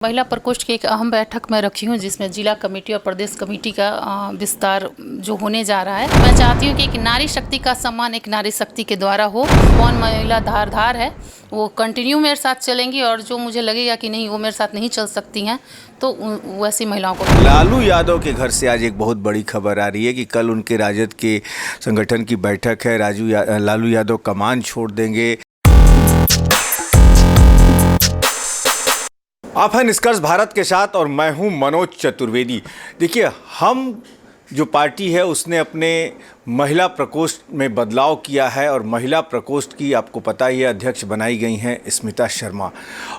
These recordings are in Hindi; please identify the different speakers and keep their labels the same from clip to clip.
Speaker 1: महिला प्रकोष्ठ की एक अहम बैठक मैं रखी हूँ जिसमें जिला कमेटी और प्रदेश कमेटी का विस्तार जो होने जा रहा है। मैं चाहती हूँ कि एक नारी शक्ति का सम्मान एक नारी शक्ति के द्वारा हो। कौन महिला धारदार है वो कंटिन्यू मेरे साथ चलेंगी और जो मुझे लगेगा कि नहीं वो मेरे साथ नहीं चल सकती हैं तो वैसी महिलाओं को।
Speaker 2: लालू यादव के घर से आज एक बहुत बड़ी खबर आ रही है कि कल उनके राजद के संगठन की बैठक है। लालू यादव कमान छोड़ देंगे। आप हैं निष्कर्ष भारत के साथ और मैं हूं मनोज चतुर्वेदी। देखिए, हम जो पार्टी है उसने अपने महिला प्रकोष्ठ में बदलाव किया है और महिला प्रकोष्ठ की आपको पता ही है अध्यक्ष बनाई गई हैं स्मिता शर्मा।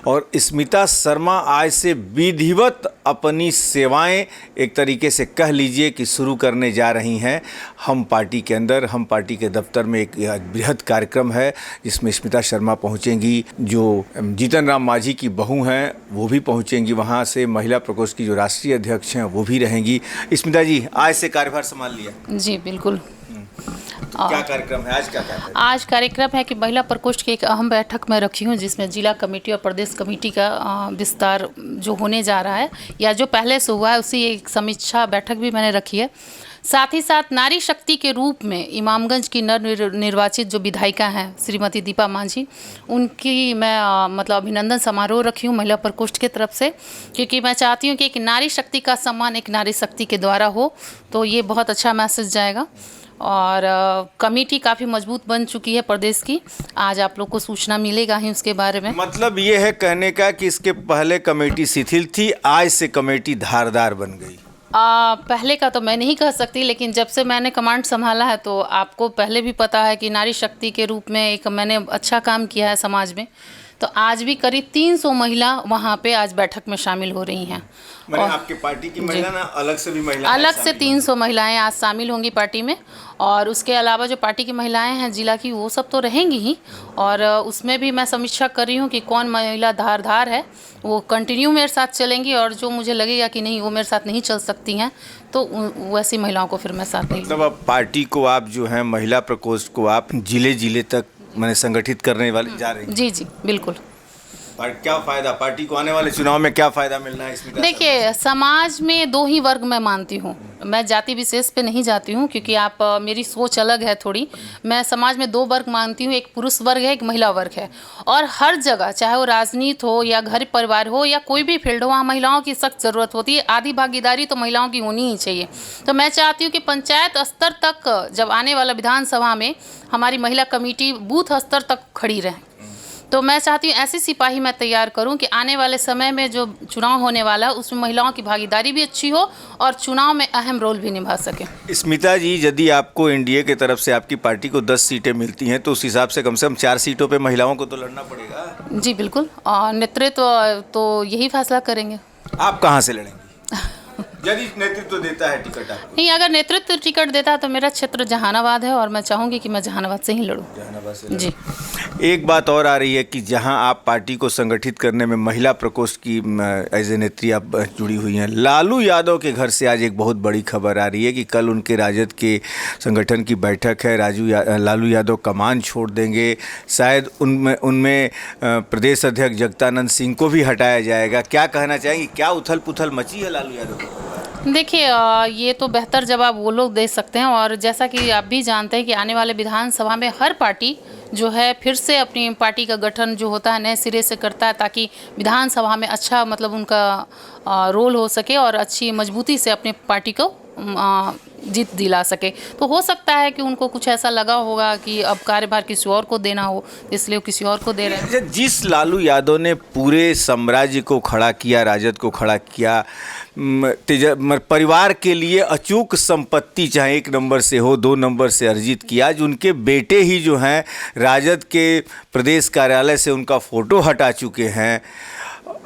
Speaker 2: और स्मिता शर्मा आज से विधिवत अपनी सेवाएं एक तरीके से कह लीजिए कि शुरू करने जा रही हैं। हम पार्टी के अंदर, हम पार्टी के दफ्तर में एक बृहद कार्यक्रम है जिसमें स्मिता शर्मा पहुंचेंगी। जो जीतन राम मांझी की बहू हैं वो भी पहुंचेंगी वहां से। महिला प्रकोष्ठ की जो राष्ट्रीय अध्यक्ष हैं वो भी रहेंगी। स्मिता जी, आज से कार्यभार संभाल लिया?
Speaker 1: जी बिल्कुल।
Speaker 2: क्या कार्यक्रम है आज? क्या कार्यक्रम?
Speaker 1: आज कार्यक्रम है कि महिला प्रकोष्ठ की एक अहम बैठक मैं रखी हूँ जिसमें जिला कमेटी और प्रदेश कमेटी का विस्तार जो होने जा रहा है या जो पहले से हुआ है उसी एक समीक्षा बैठक भी मैंने रखी है। साथ ही साथ नारी शक्ति के रूप में इमामगंज की निर्वाचित जो विधायिका हैं श्रीमती दीपा मांझी, उनकी मैं मतलब अभिनंदन समारोह रखी हूँ महिला प्रकोष्ठ की तरफ से, क्योंकि मैं चाहती हूँ कि एक नारी शक्ति का सम्मान एक नारी शक्ति के द्वारा हो तो ये बहुत अच्छा मैसेज जाएगा। और कमेटी काफ़ी मजबूत बन चुकी है प्रदेश की। आज आप लोग को सूचना मिलेगा ही उसके बारे में।
Speaker 2: मतलब ये है कहने का कि इसके पहले कमेटी शिथिल थी, आज से कमेटी धारदार बन गई।
Speaker 1: पहले का तो मैं नहीं कह सकती, लेकिन जब से मैंने कमांड संभाला है तो आपको पहले भी पता है कि नारी शक्ति के रूप में एक मैंने अच्छा काम किया है समाज में। तो आज भी करीब 300 महिला वहाँ पे आज बैठक में शामिल हो रही हैं।
Speaker 2: और आपके पार्टी की महिला ना अलग से भी महिला
Speaker 1: अलग से 300 महिलाएं आज शामिल होंगी पार्टी में। और उसके अलावा जो पार्टी की महिलाएं हैं जिला की वो सब तो रहेंगी ही। और उसमें भी मैं समीक्षा कर रही हूँ कि कौन महिला धारदार है वो कंटिन्यू मेरे साथ चलेंगी और जो मुझे लगेगा कि नहीं वो मेरे साथ नहीं चल सकती हैं तो वैसी महिलाओं को फिर मैं साथ नहीं।
Speaker 2: मतलब अब पार्टी को आप जो है महिला प्रकोष्ठ को आप जिले तक मैंने संगठित करने वाले जा रहे हैं?
Speaker 1: जी जी बिल्कुल।
Speaker 2: क्या फायदा पार्टी को आने वाले चुनाव में क्या फायदा मिलना है इसमें?
Speaker 1: देखिए, समाज में दो ही वर्ग मैं मानती हूँ। मैं जाति विशेष पे नहीं जाती हूँ क्योंकि आप मेरी सोच अलग है थोड़ी। मैं समाज में दो वर्ग मानती हूँ, एक पुरुष वर्ग है, एक महिला वर्ग है। और हर जगह चाहे वो राजनीति हो या घर परिवार हो या कोई भी फील्ड हो वहाँ महिलाओं की सख्त ज़रूरत होती है। आधी भागीदारी तो महिलाओं की होनी ही चाहिए। तो मैं चाहती हूँ कि पंचायत स्तर तक जब आने वाला विधानसभा में हमारी महिला कमेटी बूथ स्तर तक खड़ी रहे। तो मैं चाहती हूँ ऐसी सिपाही मैं तैयार करूँ कि आने वाले समय में जो चुनाव होने वाला है उसमें महिलाओं की भागीदारी भी अच्छी हो और चुनाव में अहम रोल भी निभा सके।
Speaker 2: स्मिता जी, यदि आपको एनडीए की तरफ से आपकी पार्टी को 10 सीटें मिलती हैं तो उस हिसाब से कम 4 सीटों पे महिलाओं को तो लड़ना पड़ेगा।
Speaker 1: जी बिल्कुल। और नेतृत्व तो यही फैसला करेंगे।
Speaker 2: आप कहाँ से लड़ेंगे यदि नेतृत्व देता है टिकट आपको?
Speaker 1: नहीं, अगर नेतृत्व टिकट देता है तो मेरा क्षेत्र जहानाबाद है और मैं चाहूँगी कि मैं जहानाबाद से ही लड़ूँ।
Speaker 2: जहानाबाद से
Speaker 1: जी।
Speaker 2: एक बात और आ रही है कि जहां आप पार्टी को संगठित करने में महिला प्रकोष्ठ की एज ए नेत्री आप जुड़ी हुई हैं। लालू यादव के घर से आज एक बहुत बड़ी खबर आ रही है कि कल उनके राजद के संगठन की बैठक है। लालू यादव कमान छोड़ देंगे। शायद उनमें प्रदेश अध्यक्ष जगदानंद सिंह को भी हटाया जाएगा। क्या कहना चाहेंगे? क्या उथल पुथल मची है लालू यादव को?
Speaker 1: देखिए, ये तो बेहतर जवाब वो लोग दे सकते हैं। और जैसा कि आप भी जानते हैं कि आने वाले विधानसभा में हर पार्टी जो है फिर से अपनी पार्टी का गठन जो होता है नए सिरे से करता है ताकि विधानसभा में अच्छा मतलब उनका रोल हो सके और अच्छी मजबूती से अपने पार्टी को जीत दिला सके। तो हो सकता है कि उनको कुछ ऐसा लगा होगा कि अब कार्यभार किसी और को देना हो, इसलिए वो किसी और को दे रहे हैं।
Speaker 2: जिस लालू यादव ने पूरे साम्राज्य को खड़ा किया, राजद को खड़ा किया, परिवार के लिए अचूक संपत्ति चाहे 1 नंबर से हो 2 नंबर से अर्जित किया, आज उनके बेटे ही जो हैं राजद के प्रदेश कार्यालय से उनका फ़ोटो हटा चुके हैं।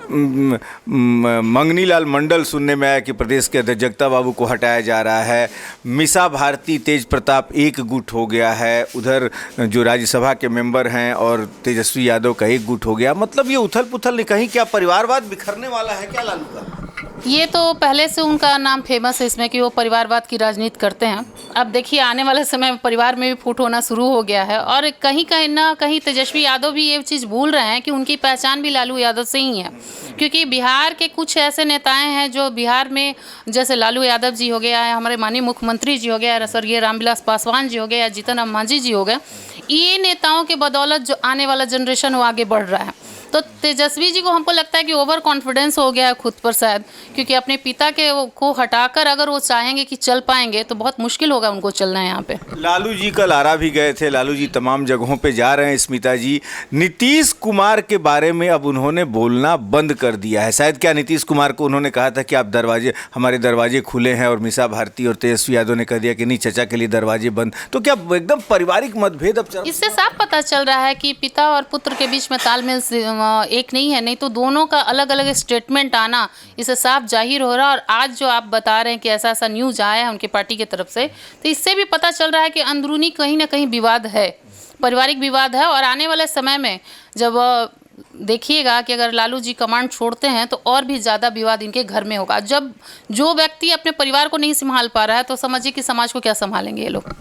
Speaker 2: मंगनी लाल मंडल सुनने में आया कि प्रदेश के अध्यक्ष जगता बाबू को हटाया जा रहा है। मीसा भारती, तेज प्रताप एक गुट हो गया है। उधर जो राज्यसभा के मेंबर हैं और तेजस्वी यादव का एक गुट हो गया। मतलब ये उथल पुथल नहीं, कहीं क्या परिवारवाद बिखरने वाला है क्या लालू का?
Speaker 1: ये तो पहले से उनका नाम फेमस है इसमें कि वो परिवारवाद की राजनीति करते हैं। अब देखिए आने वाले समय में परिवार में भी फूट होना शुरू हो गया है और कहीं कहीं ना कहीं तेजस्वी यादव भी ये चीज़ भूल रहे हैं कि उनकी पहचान भी लालू यादव से ही है, क्योंकि बिहार के कुछ ऐसे नेताएं हैं जो बिहार में, जैसे लालू यादव जी हो गया है, हमारे माननीय मुख्यमंत्री जी हो गया, स्वर्गीय रामविलास पासवान जी हो गया, जीतन राम मांझी जी हो गए, ये नेताओं के बदौलत जो आने वाला जनरेशन वो आगे बढ़ रहा है। तो तेजस्वी जी को हमको लगता है कि ओवर कॉन्फिडेंस हो गया है खुद पर शायद, क्योंकि अपने पिता के को हटाकर अगर वो चाहेंगे कि चल पाएंगे तो बहुत मुश्किल होगा उनको चलना है यहाँ पे।
Speaker 2: लालू जी कल आरा भी गए थे, लालू जी तमाम जगहों पे जा रहे हैं। स्मिता जी, नीतीश कुमार के बारे में अब उन्होंने बोलना बंद कर दिया है। शायद क्या नीतीश कुमार को उन्होंने कहा था कि आप हमारे दरवाजे खुले हैं, और मीसा भारती और तेजस्वी यादव ने कह दिया कि नहीं, चचा के लिए दरवाजे बंद। तो क्या एकदम पारिवारिक मतभेद अब
Speaker 1: इससे साफ पता चल रहा है कि पिता और पुत्र के बीच में तालमेल एक नहीं है, नहीं तो दोनों का अलग अलग स्टेटमेंट आना इससे साफ जाहिर हो रहा है। और आज जो आप बता रहे हैं कि ऐसा ऐसा न्यूज़ आया है उनकी पार्टी की तरफ से, तो इससे भी पता चल रहा है कि अंदरूनी कहीं ना कहीं विवाद है, पारिवारिक विवाद है। और आने वाले समय में जब देखिएगा कि अगर लालू जी कमांड छोड़ते हैं तो और भी ज़्यादा विवाद इनके घर में होगा। जब जो व्यक्ति अपने परिवार को नहीं संभाल पा रहा है तो समझिए कि समाज को क्या संभालेंगे ये लोग।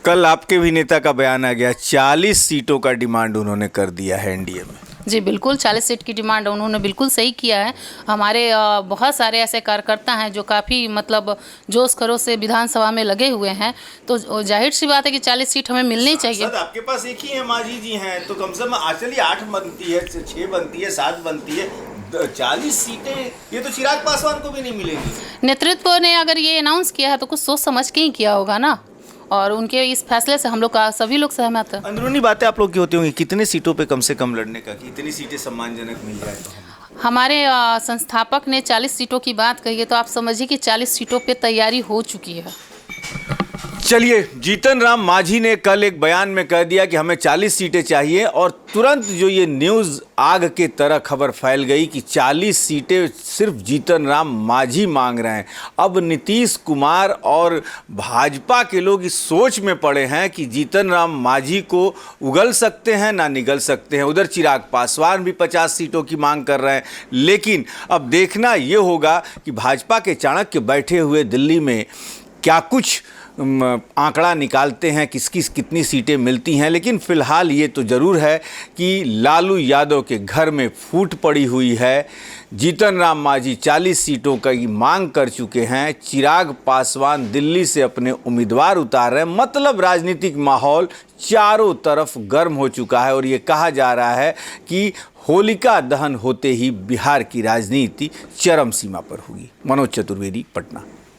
Speaker 2: कल आपके भी नेता का बयान आ गया, 40 सीटों का डिमांड उन्होंने कर दिया है एनडीए में।
Speaker 1: जी बिल्कुल, 40 सीट की डिमांड उन्होंने बिल्कुल सही किया है। हमारे बहुत सारे ऐसे कार्यकर्ता हैं जो काफ़ी मतलब जोश खरोश से विधानसभा में लगे हुए हैं, तो जाहिर सी बात है कि 40 सीट हमें मिलनी चाहिए।
Speaker 2: आपके पास एक ही है, मांझी जी हैं, तो कम से कम चलिए 8 बनती है, 6 बनती है, 7 बनती है, 40 सीटें ये तो चिराग पासवान को भी नहीं मिलेंगी।
Speaker 1: नेतृत्व ने अगर ये अनाउंस किया है तो कुछ सोच समझ के ही किया होगा ना, और उनके इस फैसले से हम लोग का सभी लोग सहमत हैं।
Speaker 2: अंदरूनी बातें आप लोग की होती होंगी, कितने सीटों पे कम से कम लड़ने का, कि इतनी सीटें सम्मानजनक मिल जाए तो?
Speaker 1: हमारे संस्थापक ने 40 सीटों की बात कही है, तो आप समझिए कि 40 सीटों पे तैयारी हो चुकी है।
Speaker 2: चलिए, जीतन राम मांझी ने कल एक बयान में कह दिया कि हमें 40 सीटें चाहिए, और तुरंत जो ये न्यूज़ आग के तरह खबर फैल गई कि 40 सीटें सिर्फ जीतन राम मांझी मांग रहे हैं। अब नीतीश कुमार और भाजपा के लोग इस सोच में पड़े हैं कि जीतन राम मांझी को उगल सकते हैं ना निगल सकते हैं। उधर चिराग पासवान भी 50 सीटों की मांग कर रहे हैं। लेकिन अब देखना ये होगा कि भाजपा के चाणक्य बैठे हुए दिल्ली में क्या कुछ आंकड़ा निकालते हैं, किसकी कितनी सीटें मिलती हैं। लेकिन फिलहाल ये तो ज़रूर है कि लालू यादव के घर में फूट पड़ी हुई है। जीतन राम मांझी 40 सीटों की मांग कर चुके हैं, चिराग पासवान दिल्ली से अपने उम्मीदवार उतार रहे हैं। मतलब राजनीतिक माहौल चारों तरफ गर्म हो चुका है, और ये कहा जा रहा है कि होलिका दहन होते ही बिहार की राजनीति चरम सीमा पर होगी। मनोज चतुर्वेदी, पटना।